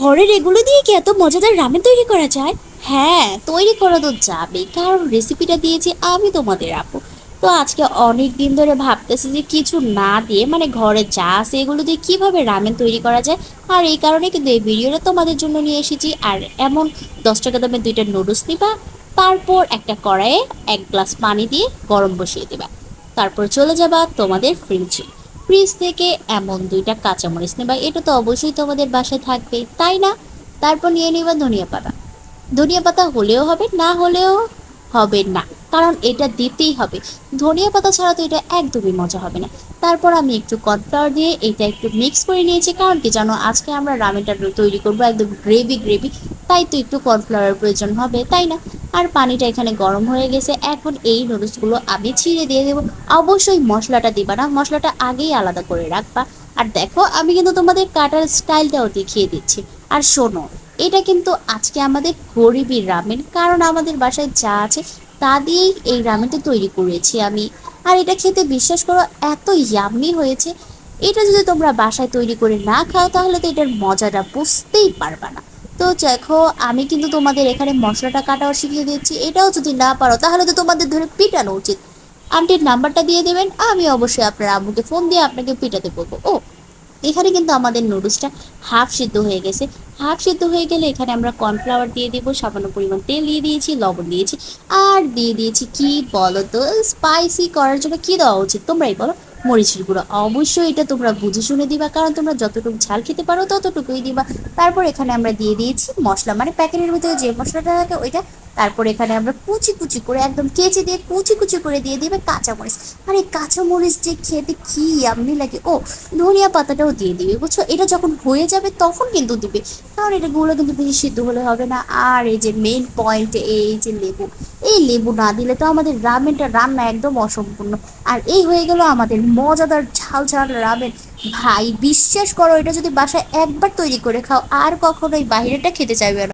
ঘরের এগুলো দিয়ে কি এত মজাদার রামেন তৈরি করা যায়? হ্যাঁ, তৈরি করা তো যাবে, কারণ রেসিপিটা দিয়েছি আমি তোমাদের আপু। তো আজকে অনেক দিন ধরে ভাবতেছি যে কিছু না দিয়ে, মানে ঘরে যা আছে এগুলো দিয়ে কিভাবে রামেন তৈরি করা যায়। আর এই কারণে কিন্তু এই ভিডিওটা তোমাদের জন্য নিয়ে এসেছি। আর এমন 10 টাকা দামের দুইটা নুডলস নিবা, তারপর একটা কড়াইয়ে 1 গ্লাস পানি দিয়ে গরম বসিয়ে দিবা। তারপর চলে যাবা তোমাদের ফ্রিজে। ফ্রিজ থেকে এমন দুইটা কাঁচামরিচ নেবা, এটা তো অবশ্যই তোমাদের বাসায় থাকবে, তাই না? তারপর নিয়ে নিবা ধনিয়া পাতা। ধনিয়া পাতা হলেও হবে, না হলেও হবে না, কারণ এটা দিতেই হবে। ধনিয়া পাতা ছাড়া তো এটা একদমই মজা হবে না। তারপর আমি একটু কর্নফ্লাওয়ার দিয়ে এটা একটু মিক্স করে নিয়েছি, কারণ কি জানো, আজকে আমরা রামেনটা তৈরি করবো একদম গ্রেভি গ্রেভি, তাই তো একটু কর্নফ্লাওয়ারের প্রয়োজন হবে, তাই না? আর পানিটা এখানে গরম হয়ে গেছে, এখন এই নুডলসগুলো আমি ছিঁড়ে দিয়ে দেবো। অবশ্যই মশলাটা দিবা না, মশলাটা আগেই আলাদা করে রাখবা। আর দেখো, আমি কিন্তু তোমাদের কাটার স্টাইলটাও দেখিয়ে দিচ্ছি। আর শোনো, এটা কিন্তু আজকে আমাদের গরিবের রামেন, কারণ আমাদের বাসায় যা আছে তা দিয়েই এই রামেনটা তৈরি করেছি আমি। আর এটা খেতে বিশ্বাস করো এত ইয়াম্মি হয়েছে। এটা যদি তোমরা বাসায় তৈরি করে না খাও তাহলে তো এটার মজাটা বুঝতেই পারবা না। তো দেখো, আমি কিন্তু তোমাদের এখানে মশলাটা কাটাও শিখিয়ে দিচ্ছি, এটাও যদি না পারো তাহলে তো তোমাদের ধরে পিটানো উচিত। আন্টির নাম্বারটা দিয়ে দেবেন, আমি অবশ্যই আপনার আম্মুকে ফোন দিয়ে আপনাকে পিটাতে বলবো। ও, এখানে কিন্তু আমাদের নুডলসটা হাফ সিদ্ধ হয়ে গেছে। হাফ সিদ্ধ হয়ে গেলে এখানে আমরা কর্নফ্লাওয়ার দিয়ে দিব, সামান্য পরিমাণ তেল দিয়ে দিয়েছি, লবণ দিয়েছি, আর দিয়ে দিয়েছি কি বলো তো, স্পাইসি করার জন্য কি দেওয়া উচিত তোমরাই বলো? মরিচের গুঁড়ো। অবশ্যই এটা তোমরা বুঝে শুনে দিবা, কারণ তোমরা যতটুকু ঝাল খেতে পারো ততটুকুই দিবা। তারপর এখানে আমরা দিয়ে দিয়েছি মশলা, মানে প্যাকেটের ভিতরে যে মশলাটা থাকে ওইটা। তারপর এখানে আমরা কুচি কুচি করে, একদম কেচি দিয়ে কুচি কুচি করে দিয়ে দিবে কাঁচামরিচ। আর এই কাঁচামরিচ যে খেতে কি ইয়াম্মি লাগে। ও, ধনিয়া পাতাটাও দিয়ে দিবে, বুঝছো? এটা যখন হয়ে যাবে তখন কিন্তু দিবে, কারণ এটা গুলো কিন্তু বেশি সিদ্ধ হলে হবে না। আর এই যে মেইন পয়েন্ট, এই যে লেবু, এই লেবু না দিলে তো আমাদের রামেনটা রান্না একদম অসম্পূর্ণ। আর এই হয়ে গেল আমাদের মজাদার ঝাল ঝাল রামেন। ভাই বিশ্বাস করো, এটা যদি বাসায় একবার তৈরি করে খাও আর কখনোই বাইরেটা খেতে চাইবে না।